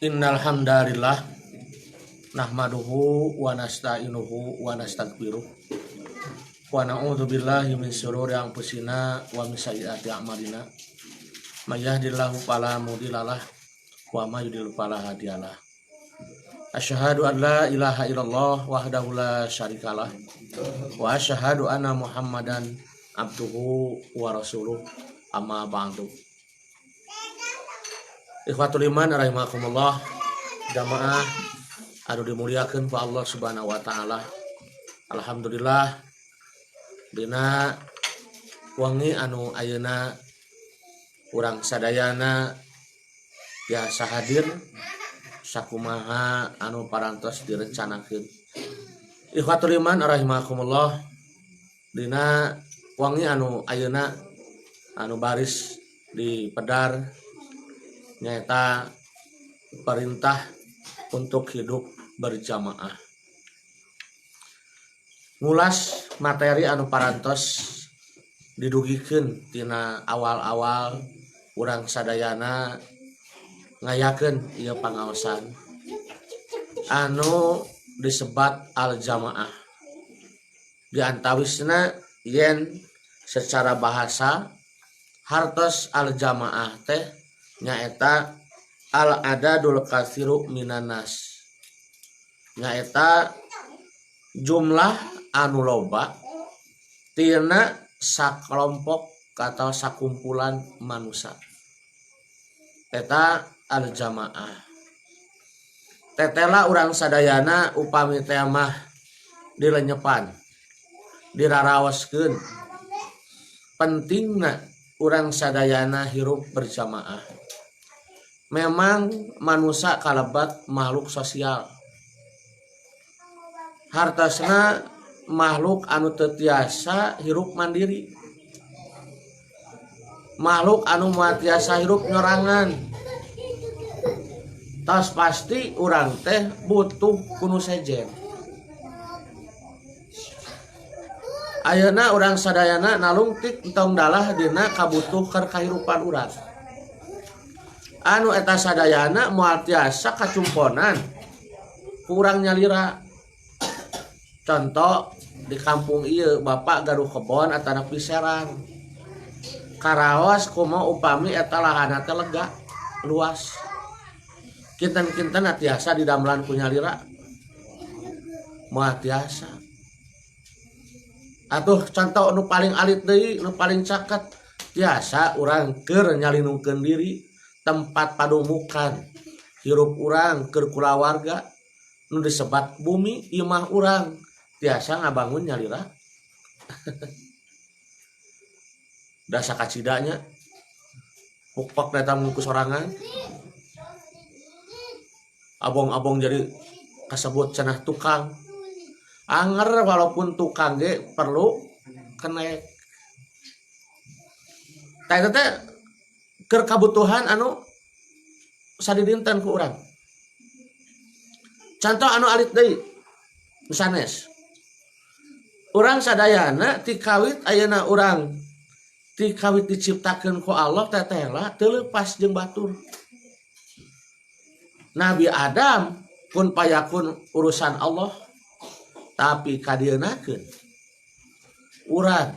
Innal hamdalillah nahmaduhu wa nasta'inuhu wa nastaghfiruh wa na'udzu billahi min shururi anfusina wa min sayyiati a'malina may yahdihillahu fala mudhillalah wa may yudhlil fala hadiyalah. Asyhadu an la ilaha illallah wahdahu la syarikalah wa asyhadu anna Muhammadan abduhu wa rasuluh amma ba'du. Ikhwatul iman rahimakumullah, jamaah anu dimuliakeun ku Allah Subhanahu wa taala. Alhamdulillah dina wangi anu ayeuna urang sadayana biasa hadir sakumaha anu parantos direncanakeun. Ikhwatul iman rahimakumullah, dina wangi anu ayeuna anu baris di pedar nyata perintah untuk hidup berjamaah. Ngulas materi anu parantos didugikeun tina awal-awal urang sadayana ngayakeun ieu pangaosan anu disebat al-jamaah. Di antawisna yen secara bahasa hartos al-jamaah teh nyaeta al-adadul katsiru minanas, nyaeta jumlah anu loba tina sakelompok atau sakumpulan manusia. Eta al-jamaah. Tetela urang sadayana upami teh mah dilenyepan diraraoskeun pentingna urang sadayana hirup berjamaah. Memang manusia kalebat makhluk sosial, hartosna makhluk anu teu tiasa hirup mandiri, makhluk anu moal tiasa hirup nyorangan. Tos pasti urang teh butuh kunu sejen. Ayeuna urang sadayana nalungtik entong dalah dina kabutuh keur kahirupan urang. Anu eta sadayana moal tiasa kacumponan ku urang nyalira. Contoh di kampung ieu bapak gaduh kebon atana piserang. Karaos kumaha upami eta lahanna teh lega, luas. Kinten-kinten tiasa didamelan ku nyalira. Moal tiasa. Atuh contoh nu paling alit deui, nu paling caket, tiasa urang keur nyalinungkeun diri tempat padumukan hirup urang keur kulawarga nu disebat bumi imah urang tiasa ngabangun nyalira. Da sakacidanya pukpok datang ku sorangan abong-abong jadi kasebut cenah tukang anger, walaupun tukang ge perlu kenek tah teh keur kabutuhan anu sadidinten ku urang. Contoh anu alit deui sanes urang sadayana ti kawit ayeuna urang ti kawit diciptakeun ku Allah tetela teu leupas jeung batur. Nabi Adam kun payakun urusan Allah, tapi kadienakeun urang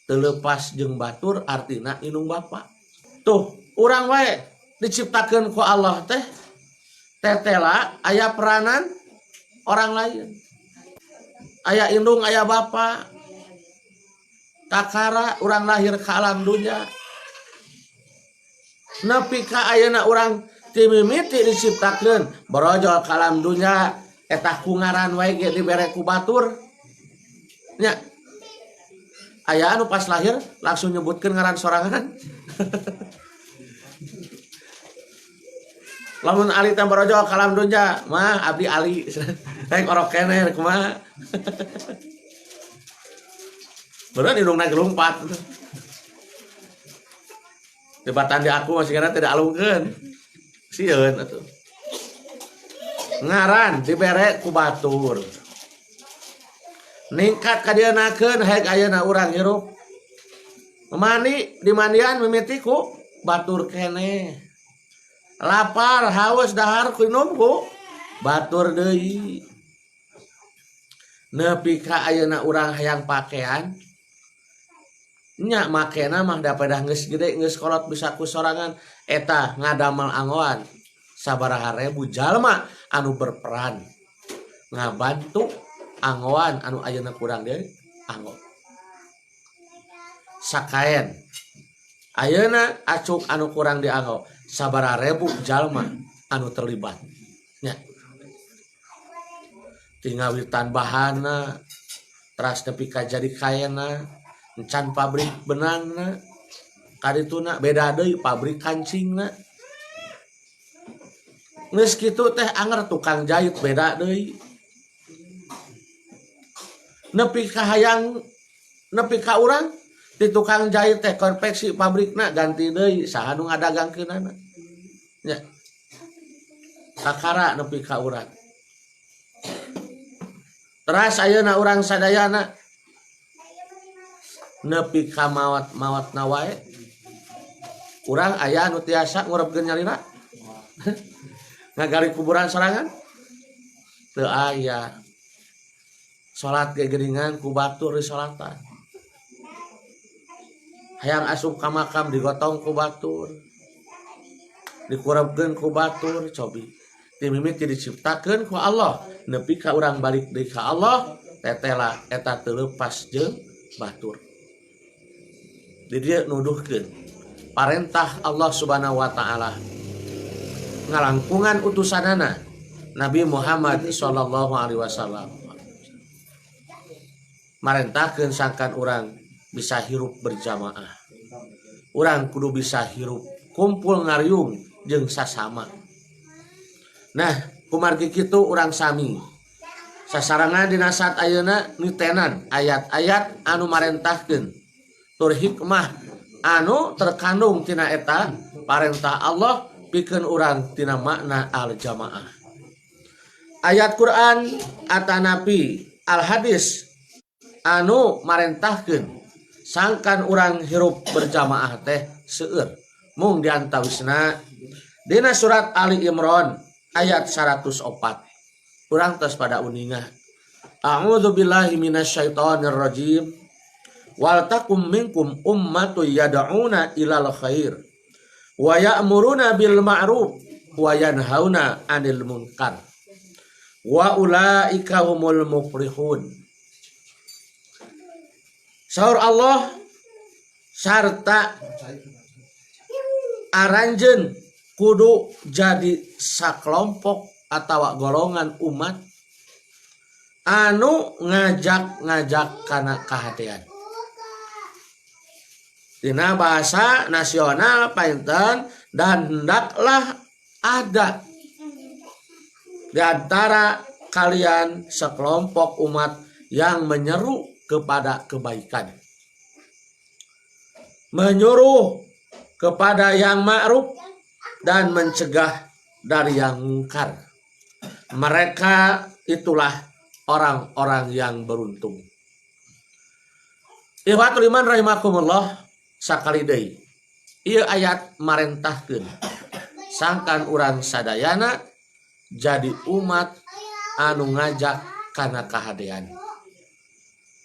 teu leupas jeung batur artina inung bapa. Tuh urang wae diciptakeun ku Allah teh tetela aya peranan orang lain. Aya indung aya bapa. Kakara urang lahir ka alam dunya. Nepi ka ayeuna urang ti mimiti diciptakeun barojol ka alam dunya eta kungaran wae ge dibere ku batur. Nya aya anu pas lahir langsung nyebutkeun ngaran sorangan. Lamun Ali teh barojol ka alam dunya mah abdi Ali. Rek orok keneh kumaha. Beneran hidungna gelumpat. Debatan di aku masih kena tidak alungkeun. Sieun atuh. Ngaran dibere ku batur. Ningkat kadienakeun haek ayeuna urang hirup. Mandi di mandian mimiti ku batur keneh. lapar haus dahar minum ku batur deui nepi ka ayeuna urang hayang pakaian nya makena mah dapedah geus gede geus kolot bisa ku sorangan eta ngadamel angoan sabaraha ribu jalma anu berperan ngabantu angoan anu ayeuna kurang deui anggo sakaen ayeuna acuk anu kurang dianggo sabaraha ribu jalma anu terlibat nya tinggal witan bahana teras nepi ka jadi kaena encan pabrik benangna kadituna beda deui pabrik kancingna geus kitu teh anger tukang jahit beda deui nepi ka urang di tukang jahit teh konveksi pabrikna ganti deui saha nu ngadagangkeunana nya kakara nepi ka urang teras ayeuna urang sadayana nepi ka mawatna wae urang aya anu tiasa ngurebkeun nyalira ngagali kuburan sorangan teu aya salat ge geuningan ku batur di salatan hayang asup ka makam digotong ku batur dikurebkeun ku batur cobi ti mimiti diciptakeun ku Allah nepi ka urang balik deui ka Allah tetela eta teu leupas jeung batur di dia nuduhkeun parentah Allah Subhanahu wa taala ngalangkungan utusanana Nabi Muhammad sallallahu alaihi wasallam marentahkeun sangkan urang bisa hirup berjamaah urang kudu bisa hirup kumpul ngariung jeung sasama nah kumargi kitu urang sami sasarangan dina saat ayeuna nitenan ayat-ayat anu marentahkeun tur hikmah anu terkandung tina eta parentah Allah pikeun urang tina makna al jamaah ayat Quran atanapi al hadis anu marentahkeun sangkan urang hirup berjamaah teh seueur mung diantawisna dina surat Ali Imran ayat 104 urang tos pada uningah a'udzubillahi minasyaitonir rajim wal takum minkum ummatun yad'una ilal khair wa ya'muruna bil ma'ruf wa yanhauna 'anil munkar wa ulaika humul muflihun. Saur Allah sarta aranjeun kudu jadi sakelompok atawa golongan umat anu ngajak kana kahadean. Dina bahasa nasional painten dan hendaklah ada di antara kalian sekelompok umat yang menyeru kepada kebaikan, menyuruh kepada yang ma'ruf dan mencegah dari yang mungkar. Mereka itulah orang-orang yang beruntung. Ikhwatul iman rahimakumullah. Sakali deui ieu ayat marentahkeun sangkan urang sadayana jadi umat anu ngajak kana kahadean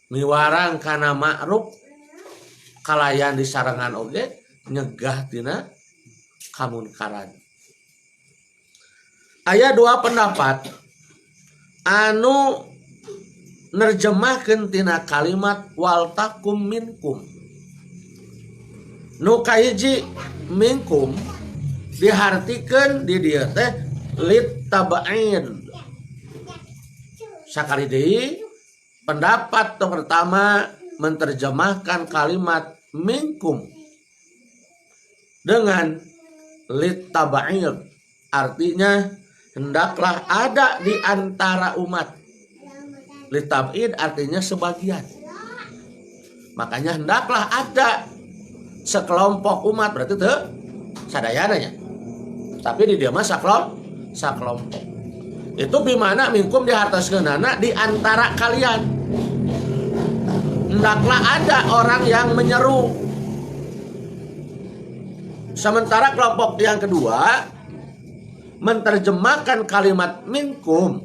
miwarang kana ma'ruf kalayan disarangan oge nyegah tina kamunkaran. Aya dua pendapat anu nerjemahkeun tina kalimat wal takum minkum. Nu kahiji minkum dihartikeun di dieu teh lit taba'in. Sakali deui pendapat pertama menerjemahkan kalimat minkum dengan lit taba'in, artinya hendaklah ada di antara umat. Lit tab'in artinya sebagian. Makanya hendaklah ada sekelompok umat, berarti itu sadayananya. Tapi di dia mah sakelompok. Itu bimana minkum dihartaskeunana di antara kalian. Hendaklah ada orang yang menyeru. Sementara kelompok yang kedua menerjemahkan kalimat minkum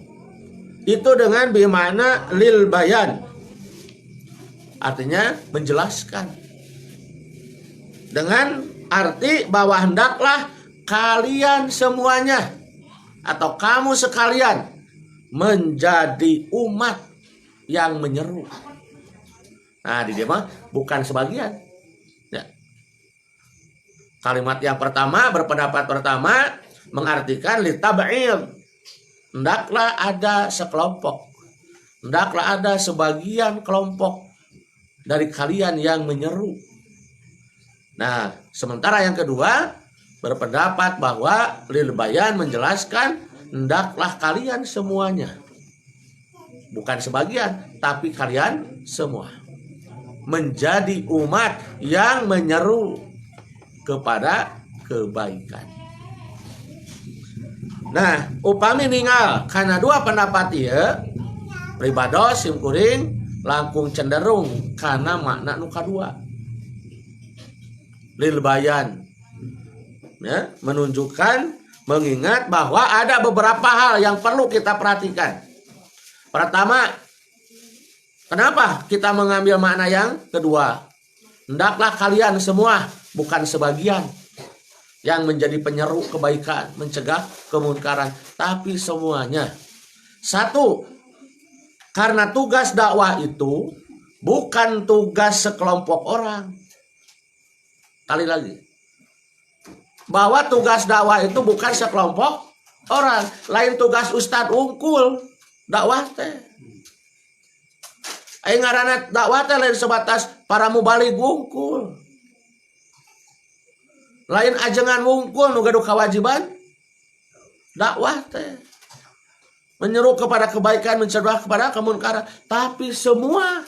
itu dengan bimana lil bayan, artinya menjelaskan, dengan arti bahwa hendaklah kalian semuanya atau kamu sekalian menjadi umat yang menyeru. Nah, di dia mah bukan sebagian. Ya. Kalimat yang pertama, berpendapat pertama mengartikan litab'il. Hendaklah ada sekelompok. Hendaklah ada sebagian kelompok dari kalian yang menyeru. Nah, sementara yang kedua berpendapat bahwa lil bayan menjelaskan hendaklah kalian semuanya. Bukan sebagian, tapi kalian semua. Menjadi umat yang menyeru kepada kebaikan. Nah, upami ningal karena dua pendapat ieu pribados simkuring langkung cenderung karena makna nu kadua. Lil bayan, ya, menunjukkan, mengingat bahwa ada beberapa hal yang perlu kita perhatikan. Pertama, kenapa kita mengambil makna yang kedua? Hendaklah kalian semua, bukan sebagian, yang menjadi penyeru kebaikan, mencegah kemunkaran, tapi semuanya. Satu, karena tugas dakwah itu bukan tugas sekelompok orang. Kali lagi, bahwa tugas dakwah itu bukan sekelompok orang. Lain tugas Ustadz Ungkul dakwah teh. Aing ngaranna dakwah teh lain sebatas para mubaligh wungkul. Lain ajengan wungkul nu gaduh kewajiban dakwah teh. Menyeru kepada kebaikan, mencegah kepada kemunkaran, tapi semua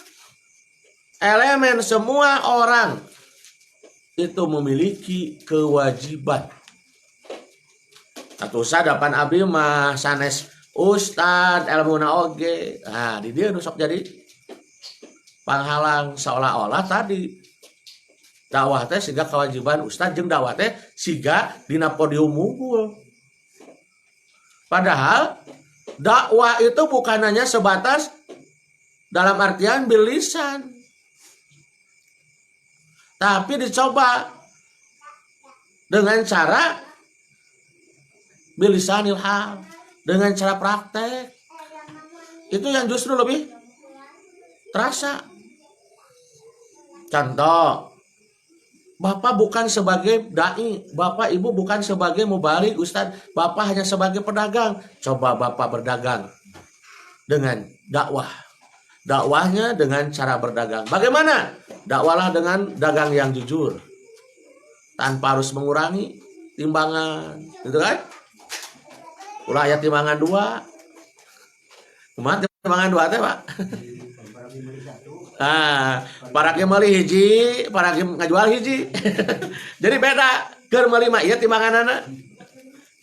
elemen, semua orang itu memiliki kewajiban. Atuh sadapan abdi mah sanes ustad ilmuna oge. Nah, di dieu nu sok jadi panghalang seolah-olah tadi dakwah teh siga kewajiban ustad jeung dakwah teh siga dina podium unggul. Padahal dakwah itu bukan hanya sebatas dalam artian bilisan, tapi dicoba dengan cara bilisanil hal, dengan cara praktek. Itu yang justru lebih terasa. Contoh, Bapak bukan sebagai dai, Bapak Ibu bukan sebagai mubaligh, Ustaz, Bapak hanya sebagai pedagang. Coba Bapak berdagang dengan dakwah. Dakwahnya dengan cara berdagang. Bagaimana? Dakwahlah dengan dagang yang jujur, tanpa harus mengurangi timbangan, gitu kan? Ulah aya timbangan 2. Kumaha timbangan 2 teh, Pak? Nah, para ge meuli hiji, para ge ngajual hiji. Jadi beda, keur meuli mah ieu timbanganana.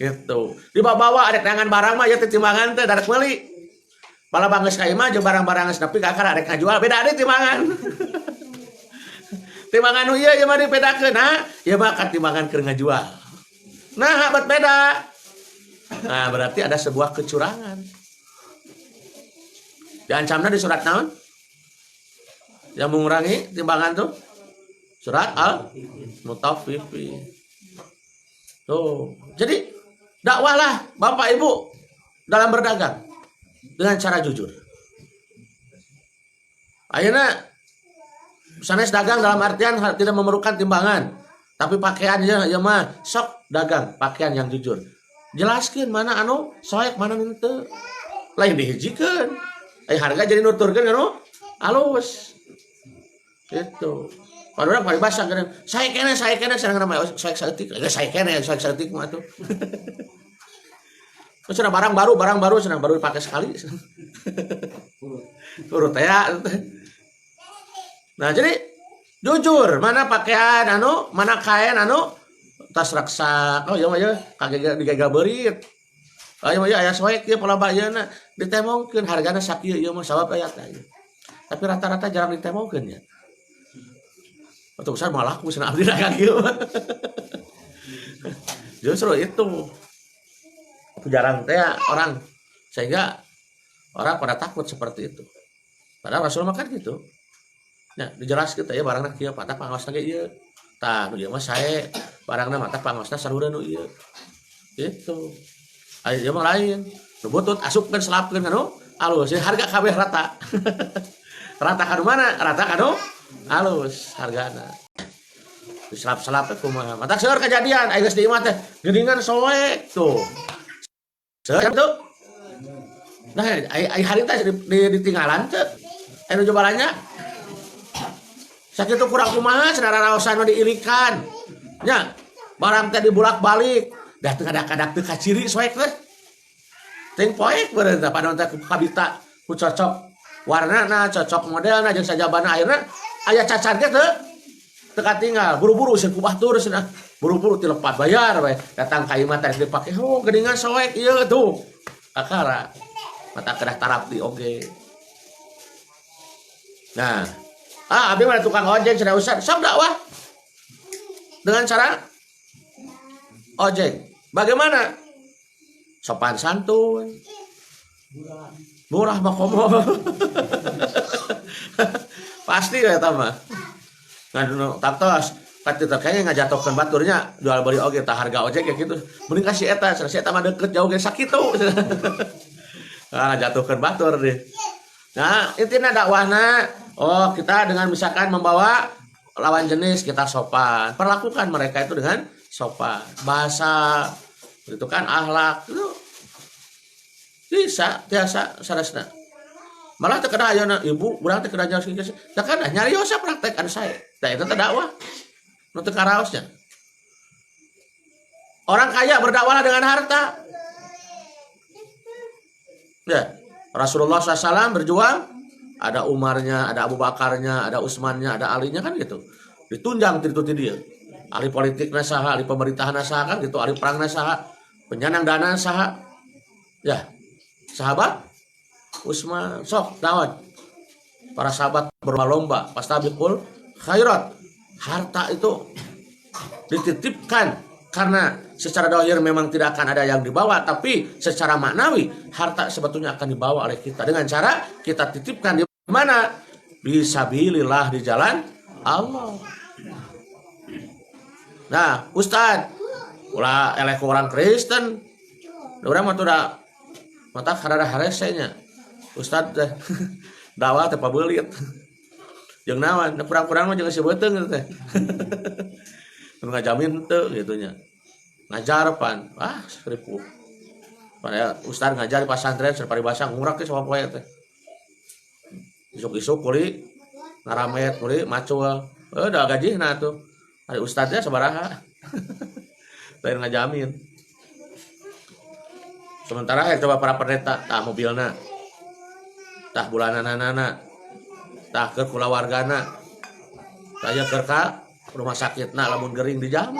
Gitu. Dibawa ada tangan barang mah ieu timbangan teh dadak meuli. Pala banggeus ka imah jeung barang-barang geus nepi ka akar arek ngajual, beda ada timbangan. Timbangan nu ieu mah dibedakeun, nah, ieu mah kan timbangan keur ngajual. Nah, habat beda. Nah, berarti ada sebuah kecurangan. Diancamna di surat naon? Yang mengurangi timbangan tuh surat Al-Mutaffifin. Tuh. Jadi dakwahlah Bapak Ibu dalam berdagang dengan cara jujur. Ayeuna sanes dagang dalam artian tidak memerlukan timbangan, tapi pakaian ya mah sok dagang pakaian yang jujur. Jelaskeun mana anu soek mana nu teu. Lain dihijikeun. Harga jadi nuturkeun anu alus. Itu. Padahal paribasa kan saya kene sareng nama soek saeutik. Saya kene soek saeutik mah atuh. Cenah barang baru cenah baru dipakai sekali. Urut ya. Nah, jadi jujur mana pakaian anu, mana kain anu tas raksa. Oh iya mah ya kagak digega beurit. Oh iya mah ya aya soek ieu pola bayeuna ditemongkeun hargana sakieu ieu mah sabab aya teh. Tapi rata-rata jarang ditemongkeun ya. Untuk besar malah laku cenah abdi dagang ieu. Justru itu. jarang teh orang, sehingga orang pada takut seperti itu. Padahal Rasul mah kan gitu. Nah, dijelaskeun teh ya barangna kieu patah pangosna ge ieu. Tah nu dieu mah sae barangna mata pangosna saluran nu ieu. Gitu. Aya ieu mah lain. Nu butut asupkeun selapkeun anu alus, harga kabeh rata. Rata ka mana? Rata ka alus hargana. Diselap-selap teh kumaha. Mata seueur kejadian aya geus di imah teh geuningan soek tuh. Seueur tuh. Nah, ai hari teh ditinggalan teh. Anu jobarannya. Sakitu kurang kumaha saudara raosan nu diilikan. Nya, barang teh dibulak-balik. Dah teu kadak-kadak teu kaciri soek teh. Ting poek beureun teh padahal teh kabita ku cocok warnana, cocok modelna jeung sajabana akhirna aya cacar ge teu katinggal. Buru-buru sieun ku batur cenah. Buru-buru tilepat bayar we. Datang ka imah teh dipake. Oh, geuningan soek ieu tuh. Kakara. Mata kedah tarap di oge. Nah, abdi mah tukang ojek cenah Ustaz. Sok dakwah. Dengan cara ojek. Bagaimana? Sopan santun. Murah makomo. Pasti ya eta mah. Nganu taktos kata kayaknya ngajatokeun baturnya jual beli oge tah harga ojek ya gitu. Mending kasih eta, cenah eta mah deukeut jauh ge sakitu. Ah ngajatokeun batur deh. Nah, intinya dakwahna kita dengan misalkan membawa lawan jenis kita sopan. Perlakukan mereka itu dengan sopan. Bahasa itu kan akhlak itu bisa biasa saresna. Malah teu kada ayeuna ibu urang teh kada nyaos kieu. Teh kada nyarios praktek anu sae. Tah eta teh dakwah. Nu teu karaosnya. Orang kaya berdakwahlah dengan harta. Ya, Rasulullah SAW berjuang, ada Umarnya, ada Abu Bakarnya, ada Utsmannya, ada Alinya kan gitu. Ditunjang itu dia. Ahli politik nasaha, ahli pemerintahan nasaha kan gitu, ahli perang nasaha, penyanang dana nasaha. Ya, sahabat Utsman sok dawat. Para sahabat berlomba fastabiqul khairat. Harta itu dititipkan karena secara dohir memang tidak akan ada yang dibawa, tapi secara maknawi harta sebetulnya akan dibawa oleh kita dengan cara kita titipkan di mana? Bisabilillah, di jalan Allah. Nah, Ustad, ulah eleh orang Kristen. Urang mah tuh da mata harada haresenya. Ustad teh dakwah teh pabeulit. Jeung naon, kurang-kurang mah jeung sebeuteng teh. Nu ngajamin teu gitunya. Ngajar pan, seribu. Padahal Ustaz ngajar di pesantren sarparibasa ngurak teh sawa poe teh. Isuk-isuk kuli ngaramet kuli macul. Da gajihna tuh. Ari ustaznya sabaraha. Lain ngajamin. Sementara coba para pendeta tah mobilna. Tah bulananana. Tah keur kulawargana. Tah aya keur ka rumah sakitna lamun gering dijamin.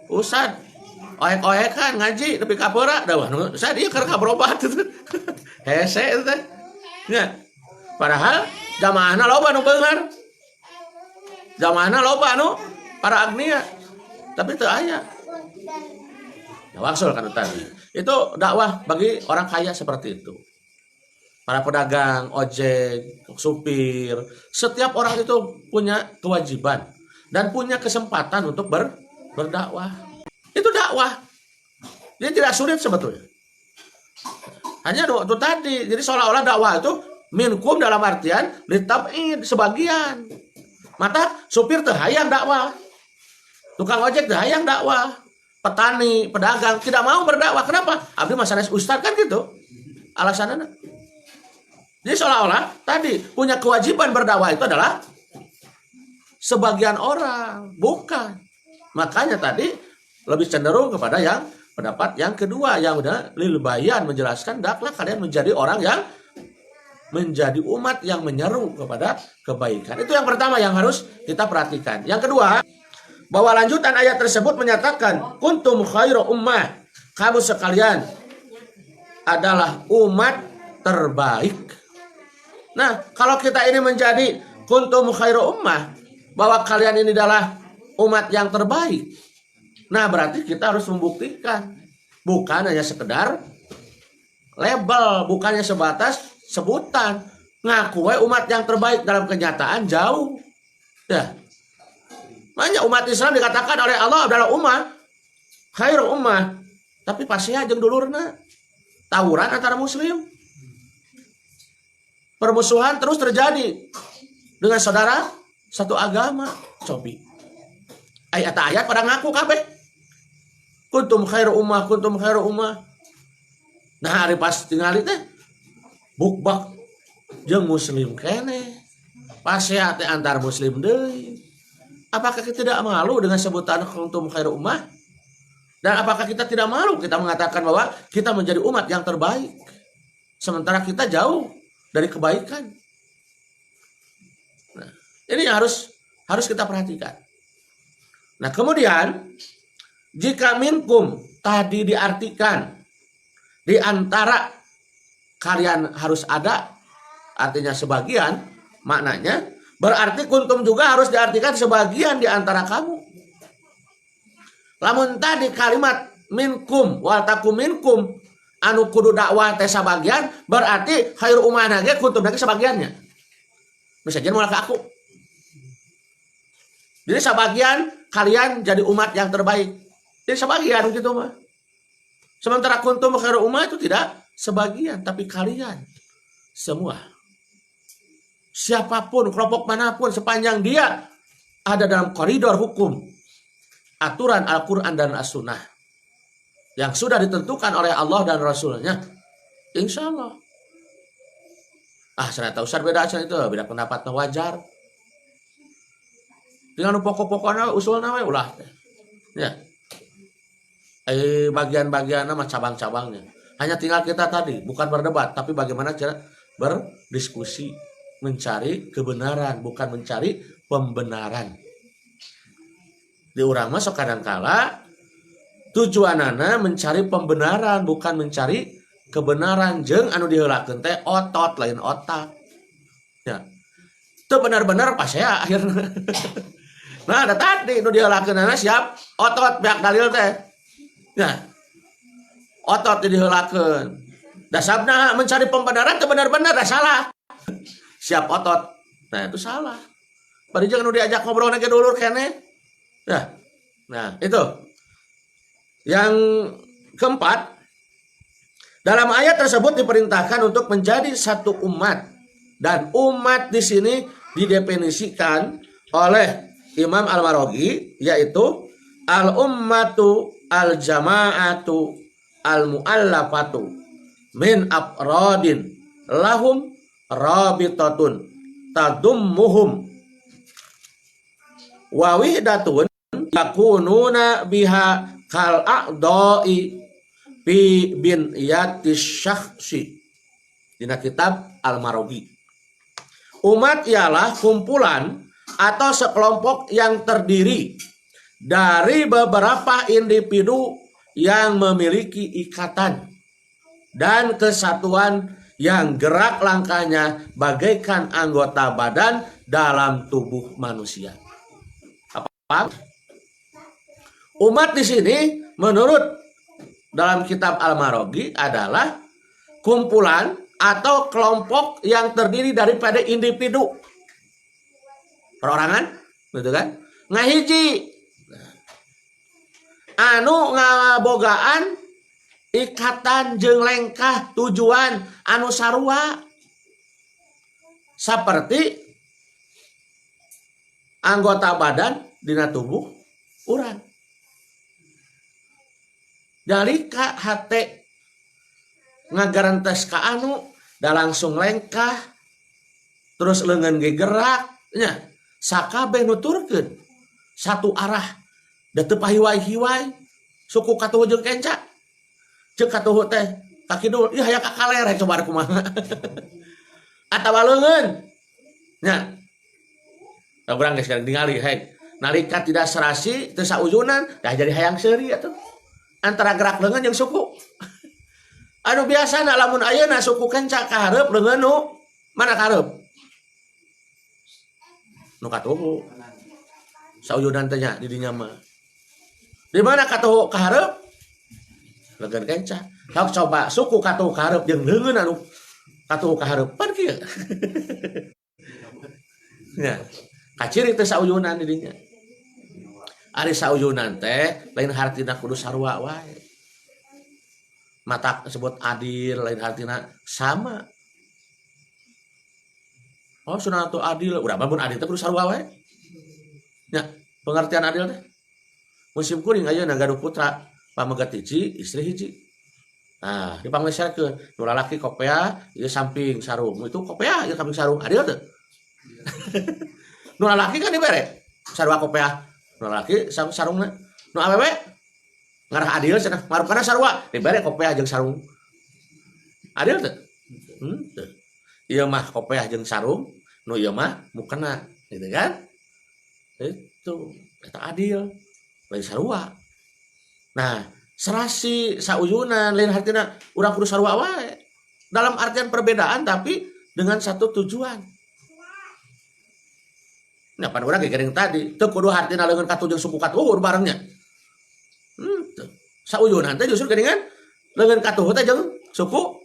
Ustad oek-oek kan ngaji tapi kapora dah wah saya dia keur berobat itu hese itu teh nya padahal jamaahna loba nu beungar jamaahna loba nu para agnia tapi teu aya waksul kan tadi itu dakwah bagi orang kaya seperti itu. Para pedagang ojek supir setiap orang itu punya kewajiban dan punya kesempatan untuk berdakwah. Itu dakwah. Ini tidak sulit sebetulnya. Hanya itu tadi. Jadi seolah-olah dakwah itu minkum dalam artian litab'id sebagian. Mata supir teu hayang dakwah. Tukang ojek teu hayang dakwah. Petani, pedagang tidak mau berdakwah. Kenapa? Abdi masalah ustaz kan gitu. Alasannya. Jadi seolah-olah tadi punya kewajiban berdakwah itu adalah sebagian orang, bukan. Makanya tadi lebih cenderung kepada yang pendapat yang kedua yang udah lil bayan menjelaskan daklah kalian menjadi orang yang menjadi umat yang menyeru kepada kebaikan. Itu yang pertama yang harus kita perhatikan. Yang kedua, bahwa lanjutan ayat tersebut menyatakan kuntum khairu ummah, kamu sekalian adalah umat terbaik. Nah, kalau kita ini menjadi kuntum khairu ummah, bahwa kalian ini adalah umat yang terbaik. Nah, berarti kita harus membuktikan bukan hanya sekedar label, bukannya sebatas sebutan. Ngaku umat yang terbaik dalam kenyataan jauh. Ya. Makanya umat Islam dikatakan oleh Allah adalah umat khairul ummah. Tapi pasti jeung dulurna tawuran antara muslim. Permusuhan terus terjadi dengan saudara satu agama. Cobi. Ayat pada ngaku kabeh. Kuntum khairul ummah, kuntum khairul ummah. Nah, hari pas tingali teh bukbak jeung muslim kene. Pasea teh antar muslim deui. Apakah kita tidak malu dengan sebutan kuntum khairul ummah? Dan apakah kita tidak malu kita mengatakan bahwa kita menjadi umat yang terbaik sementara kita jauh dari kebaikan? Nah, ini yang harus kita perhatikan. Nah, kemudian jika minkum tadi diartikan di antara kalian harus ada, artinya sebagian, maknanya berarti kuntum juga harus diartikan sebagian di antara kamu. Lamun tadi kalimat minkum wal takum minkum anu kudu dakwah teh sabagian, berarti khairul ummah ge kuntum ge sebagiannya. Bisa jadi moal ke aku. Jadi sebagian kalian jadi umat yang terbaik. Jadi sebagian gitu mah. Sementara kuntum khairul ummah itu tidak sebagian, tapi kalian semua. Siapapun, kelompok manapun, sepanjang dia ada dalam koridor hukum, aturan Al-Quran dan As-Sunnah yang sudah ditentukan oleh Allah dan Rasulnya, insya Allah. Saya tahu beda pendapatnya wajar. Dengan pokok-pokoknya usulnya ulah. Ya. Bagian-bagian nama cabang-cabangnya. Hanya tinggal kita tadi, bukan berdebat, tapi bagaimana cara berdiskusi, mencari kebenaran, bukan mencari pembenaran. Di urang mah sok kadangkala tujuanana mencari pembenaran, bukan mencari kebenaran. Jeung anu diheulakeun teh otot lain otak. Ya. Itu benar-benar pas ya akhirnya. Nah, ada tadi nu diheulakeunana siap otot pihak dalil teh. Ya. Otot diheulakeun. Dasabna mencari pembenaran teh benar-benar dah salah. Siap otot. Nah, itu salah. Bari jeung nu diajak ngobrol ge dulur keneh. Nah, itu. Yang keempat, dalam ayat tersebut diperintahkan untuk menjadi satu umat, dan umat di sini didefinisikan oleh Imam Al-Maraghi, yaitu al-ummatu al-jama'atu al-mu'allafatu min afradin lahum rabitatun tadummuhum wa wihdatun yakununa biha kal a'dha'i fi bin yatis syakhsi. Dina kitab Al-Maraghi. Umat ialah kumpulan atau sekelompok yang terdiri dari beberapa individu yang memiliki ikatan dan kesatuan yang gerak langkahnya bagaikan anggota badan dalam tubuh manusia. Apa? Umat di sini menurut dalam kitab Al-Maraghi adalah kumpulan atau kelompok yang terdiri daripada individu. Perorangan, betul kan? Ngahiji anu ngabogaan ikatan jeung lengkah tujuan anu sarua seperti anggota badan dina tubuh urang. Dalika hate ngagarantes ka anu da langsung lengkah terus leungeun ge gerak nya sakabeh nuturkeun satu arah da teu pahiwai-hiwai suku katuhu jeung kenca ceuk katuhu teh ka kidul ieu hayang ka kaler coba kumaha atawa leungeun nya urang geus ningali nalika tidak serasi teu saujunan dah jadi hayang seuri atuh antara gerak leungeun jeung suku anu biasana lamun ayeuna suku kenca ka hareup leungeun nu mana ka hareup nu katuhu saujunan teh nya di dinya mah di mana katuhu ka hareup legan kenca. Sok coba suku katuh kaharep jeung leungeun anu katuh kahareupan kieu. Nya, kaciri teh sauyunan di dinya. Ari sauyunan teh lain hartina kudu sarua wae. Mata disebut adil lain hartina sama. Oh sunatu adil, urang mah mun adil teh kudu sarua wae. Nya, pengertian adil teh. Musim kuring ayeuna gaduh putra, pamegat hiji, istri hiji. Nah, dipangleserkeun, nu lalaki kopea, ieu samping sarung. Itu kopea ieu samping sarung, adil teu? Nu lalaki kan dibere sarua kopea. Nu lalaki sarungna. Nu awewe ngarah adil cenah, marupana sarua dibere kopea jeung sarung. Adil teu? Teu. Ieu mah kopea jeung sarung, nu ieu mah mukena, gitu kan? Itu eta adil. Lain sarua. Nah, serasi sauyunan lain artinya urang kudu sarua wae. Dalam artian perbedaan tapi dengan satu tujuan. Nah, pan urang gering tadi, teu kudu hartina leungeun katuh jeung suku katuhur barengnya. Sauyunan teh justru geuningan leungeun katuh teh jeung suku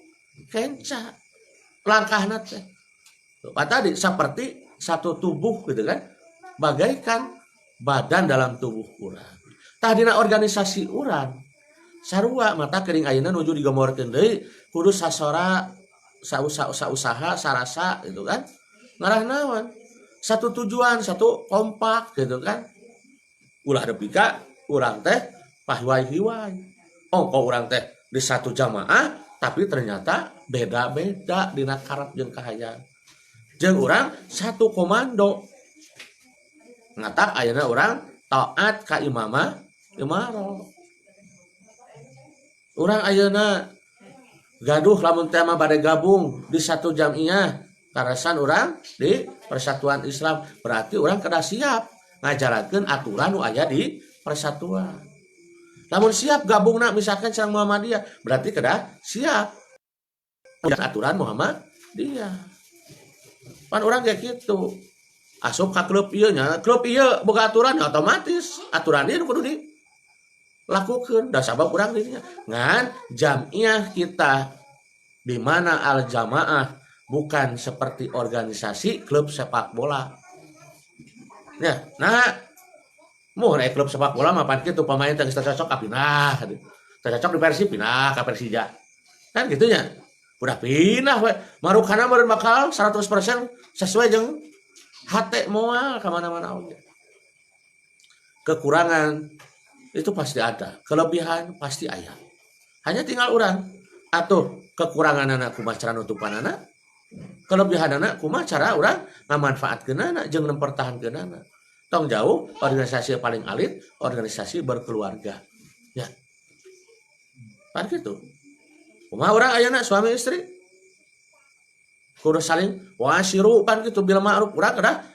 kenca. Langkahna teh. Tadi seperti satu tubuh gitu kan. Bagaikan badan dalam tubuh urang. Tah dina organisasi urang sarua mata kering ayeuna nuju digambarkeun deui kudu sasora sausaha sarasa gitu kan. Ngarah naon? Satu tujuan, satu kompak gitu kan. Ulah depika urang teh pahiwai-hiwai. Ongko urang teh di satu jamaah tapi ternyata beda-beda dina karep jeung kahayang. Jeung urang satu komando. Ngatak ayeuna urang taat ka imamah imaro. Urang ayeuna gaduh lamun teh mah bade gabung di satu jamiah karasan urang di Persatuan Islam, berarti urang kada siap ngajarakeun aturan nu aya di persatuan. Lamun siap gabungna misalkan sareng Muhammadiyah, berarti kada siap aturan Muhammadiyah. Pan urang kayak gitu. Asup ka klub ieu nya, klub ieu boga aturan otomatis aturan ieu kudu dilakukeun. Da sabab urang dinya ngan jamiah kita di mana al jamaah bukan seperti organisasi klub sepak bola. Ya, nah mun klub sepak bola mah pan kitu pemain teh geus cocok ka pindah. Teu cocok di Persib pindah ka Persija. Kan kitu nya. Udah pindah we. Marukana meureun bakal 100% sesuai jeung hate moal ka mana-mana oge. Kekurangan itu pasti ada, kelebihan pasti aya. Hanya tinggal urang atuh kekuranganna kumaha cara nutupanana, kelebihanana kumaha cara urang ngamanfaatkeunana jeung nempertahankeunana. Tong jauh organisasi paling alit, organisasi berkeluarga. Ya. Pan kitu. Kumaha urang ayeuna suami istri kudu saling wasiru pan kitu bil ma'ruf urang kada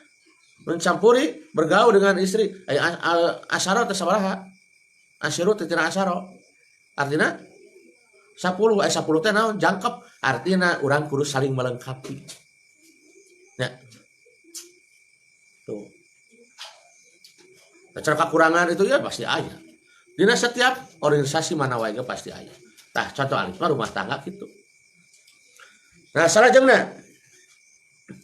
mencampuri bergaul dengan istri asyara teh sabaraha asyiru teh tina asyara artina 10 teh naon jangkep artina urang kudu saling melengkapi ya tuh cara kekurangan itu ya pasti aya dina setiap organisasi mana wae pasti aya tah contoh alif rumah tangga gitu. Nah salajengna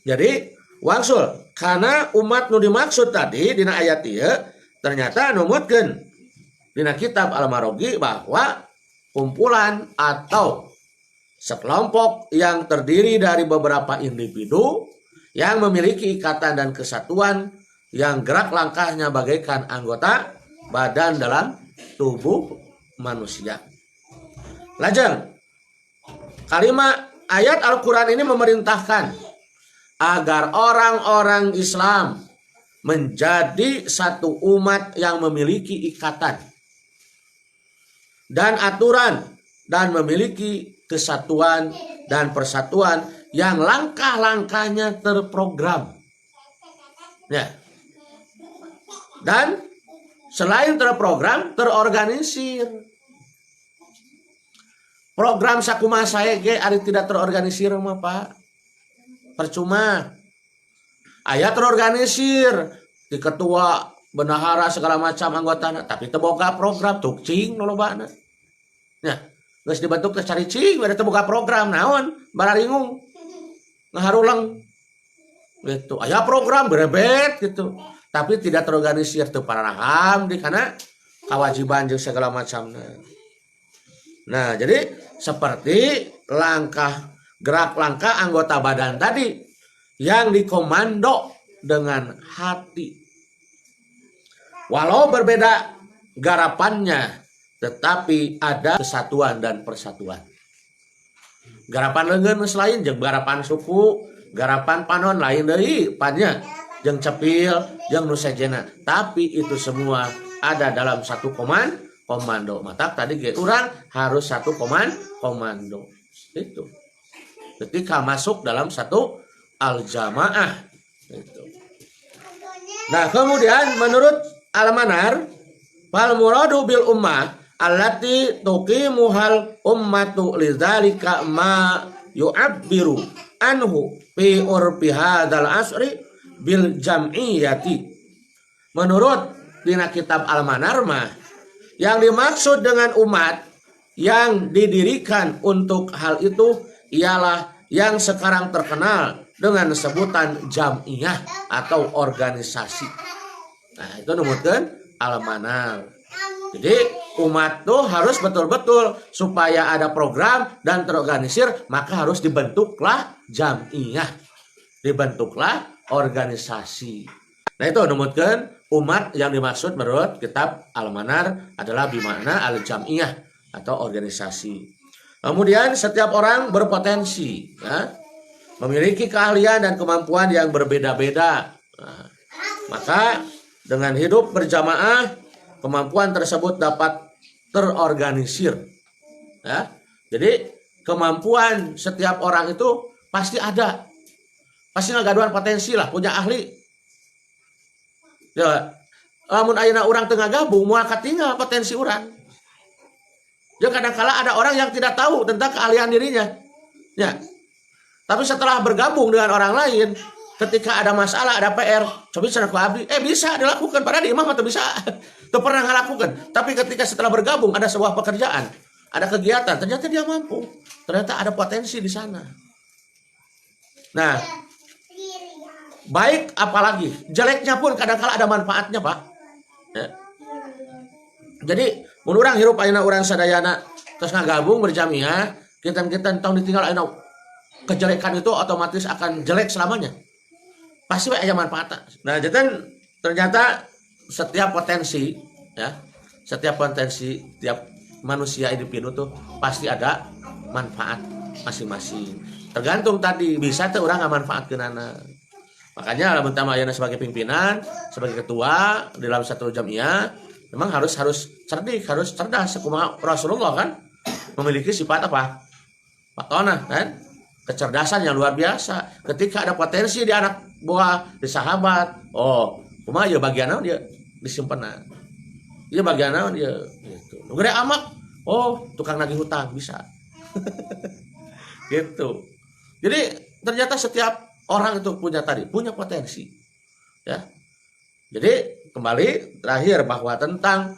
jadi wangsul karena umat nu dimaksud tadi dina ayat ieu ternyata numutkeun dina kitab Al-Maraghi bahwa kumpulan atau sekelompok yang terdiri dari beberapa individu yang memiliki ikatan dan kesatuan yang gerak langkahnya bagaikan anggota badan dalam tubuh manusia. Lajeng kalimat ayat Al-Quran ini memerintahkan agar orang-orang Islam menjadi satu umat yang memiliki ikatan dan aturan dan memiliki kesatuan dan persatuan yang langkah-langkahnya terprogram. Ya. Dan selain terprogram, terorganisir. Program sakumaha sae ge ari tidak terorganisir mah Pak. Percuma. Aya terorganisir di ketua, bendahara segala macam anggotana tapi teu boga program tukcing lolobana. Ya, geus dibentuk teh caricing bade teu boga program naon bararingung ngaharulang gitu. Aya program berebet gitu. Tapi tidak terorganisir teu paraham di kana kewajiban jeung segala macamna. Nah, jadi seperti gerak langkah anggota badan tadi yang dikomando dengan hati. Walau berbeda garapannya, tetapi ada kesatuan dan persatuan. Garapan leungeun geus lain jeung garapan suku, garapan panon lain deui pannya, jeung cepil, jeung nu sejena. Tapi itu semua ada dalam satu komando. Mata tadi ge urang harus satu komando. Itu. Ketika masuk dalam satu al-jamaah. Itu. Nah, kemudian menurut Al-Manar, fal muradu bil ummah allati tuqimuhal ummatu lidzalika ma yu'abbiru anhu fi urfi hadzal asri bil jam'iyati. Menurut dina kitab Al-Manar mah yang dimaksud dengan umat yang didirikan untuk hal itu ialah yang sekarang terkenal dengan sebutan jam'iyah atau organisasi. Nah, itu numutkeun Al-Manar. Jadi umat tuh harus betul-betul supaya ada program dan terorganisir, maka harus dibentuklah jam'iyah, dibentuklah organisasi. Nah, itu numutkeun umat yang dimaksud menurut kitab Al-Manar adalah bimakna al-jam'iyah atau organisasi. Kemudian setiap orang berpotensi, ya, memiliki keahlian dan kemampuan yang berbeda-beda. Nah, maka dengan hidup berjamaah, kemampuan tersebut dapat terorganisir. Ya. Jadi kemampuan setiap orang itu pasti ada. Pasti ngagaduhan potensi lah, punya ahli. Ya, lamun ayeuna urang teu ngagabung moal katinggal potensi urang. Ya kadang-kala ada orang yang tidak tahu tentang keahlian dirinya. Ya. Tapi setelah bergabung dengan orang lain, ketika ada masalah, ada PR, coba cenah ku abdi, bisa dilakukan. Padahal di imam atau bisa, tuh pernah ngelakukan. Tapi ketika setelah bergabung ada sebuah pekerjaan, ada kegiatan, ternyata dia mampu. Ternyata ada potensi di sana. Nah, baik apalagi jeleknya pun kadang-kala ada manfaatnya, Pak. Ya. Jadi, mun urang hirup ayeuna urang sadayana terus ngagabung berjamiah, kita tong ditinggal ayeuna kejelekan itu otomatis akan jelek selamanya. Pasti ada manfaatnya. Nah, jadi ternyata setiap potensi, ya, setiap potensi tiap manusia individu tuh pasti ada manfaat masing-masing. Tergantung tadi bisa tuh orang nggak manfaatkeunana. Makanya lamun tama ayeuna sebagai pimpinan, sebagai ketua di dalam satu jamiah, memang harus cerdik, harus cerdas. Kumaha Rasulullah kan memiliki sifat apa? Patona kan? Kecerdasan yang luar biasa. Ketika ada potensi di anak buah, di sahabat, kumaha ya bagian naon dia disimpen. Iya bagian naon dia gitu. Nu gede amak, tukang nagih hutang bisa. Gitu. Jadi ternyata setiap orang itu punya potensi. Ya. Jadi kembali terakhir bahwa tentang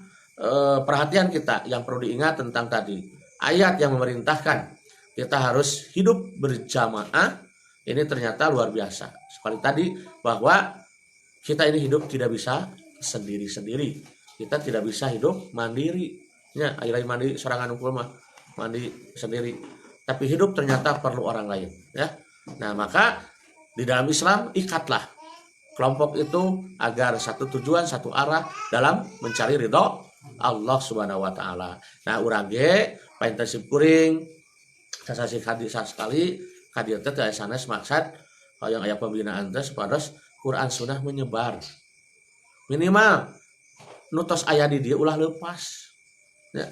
perhatian kita yang perlu diingat tentang tadi ayat yang memerintahkan kita harus hidup berjamaah, ini ternyata luar biasa. Seperti tadi bahwa kita ini hidup tidak bisa sendiri-sendiri. Kita tidak bisa hidup mandiri. Ya, air mandi sorangan unggul mah mandi sendiri. Tapi hidup ternyata perlu orang lain, ya. Nah, maka di dalam Islam ikatlah kelompok itu agar satu tujuan, satu arah dalam mencari ridho Allah Subhanahu wa taala. Nah, urang ge paintensif kuring sasasi hadis sekali kadir teh aya sanes maksud yang aya pembinaan teh supados Quran Sunnah menyebar. Minimal nutos aya di dieu ulah leupas. Ya.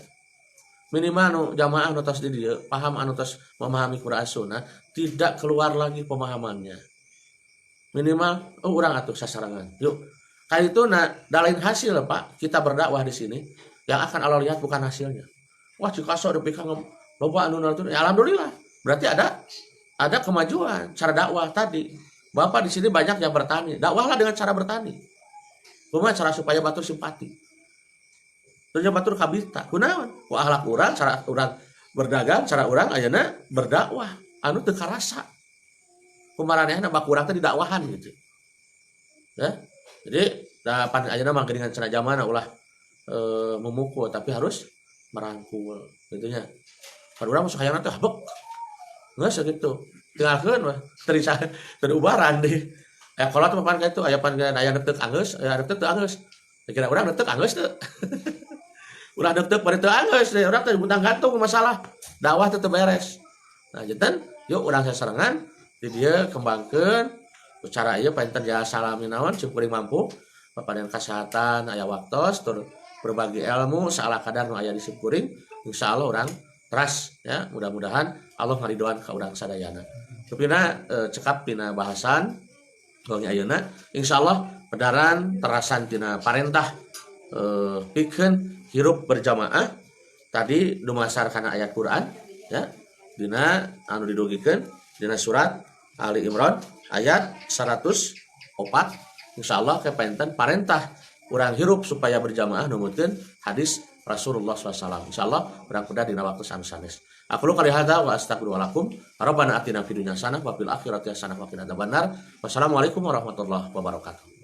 Minimal nu jamaah nutos di dieu paham anu tos memahami Quran Sunnah tidak keluar lagi pemahamannya. Minimal urang atuh sasarangan. Yuk. Kali itu dalain hasil Pak, kita berdakwah di sini yang akan Allah lihat bukan hasilnya. Wah, cikaso depi ka loba anu nonton, ya alhamdulillah. Berarti ada kemajuan cara dakwah tadi. Bapak di sini banyak yang bertani. Dakwahlah dengan cara bertani. Cuma cara supaya batur simpati. terus batur kabita kunaon ku akhlak urang cara urang berdagang cara urang ayeuna berdakwah anu teu karasa kumaranehna bak urang teh didakwahan gitu ya jadi da pan ayeuna mah geuningan cenah zamana ulah memukul tapi harus merangkul gitu nya pan urang masuk hayangna teh habek geus gitu tinggalkeun mah terubaran deh kolot mah pan kitu aya pan aya neuteuk anggeus aya neuteuk teu anggeus kira urang neuteuk anggeus teu ulah neuteuk bari teu anggeus urang teh buntang gantung masalah dakwah teh teu beres nah janten yuk urang sasarengan di dieu kembangkeun cara ieu painten ja salami naon cuk kuring mampu papadean kesehatan aya waktos tur berbagi ilmu saala kadar nu aya di simkuring insyaallah urang teras ya mudah-mudahan Allah ngaridoan ka urang sadayana tepina cekap tina bahasan gongnya ayeuna insyaallah pedaran terasan tina parentah pikeun hirup berjamaah tadi dumasar kana ayat Quran ya dina anu didugikeun dina surat Ali Imran ayat 104 insyaallah kepainten parentah urang hirup supaya berjamaah numutkeun hadis Rasulullah SAW. Insyaallah urang kuda dina waktu sanes. Aku lu kali hada wa astagfirullahaladzim. Rabbana atina fid dunya hasanah wa fil akhirati hasanah wa qina adzabannar. Wassalamualaikum warahmatullahi wabarakatuh.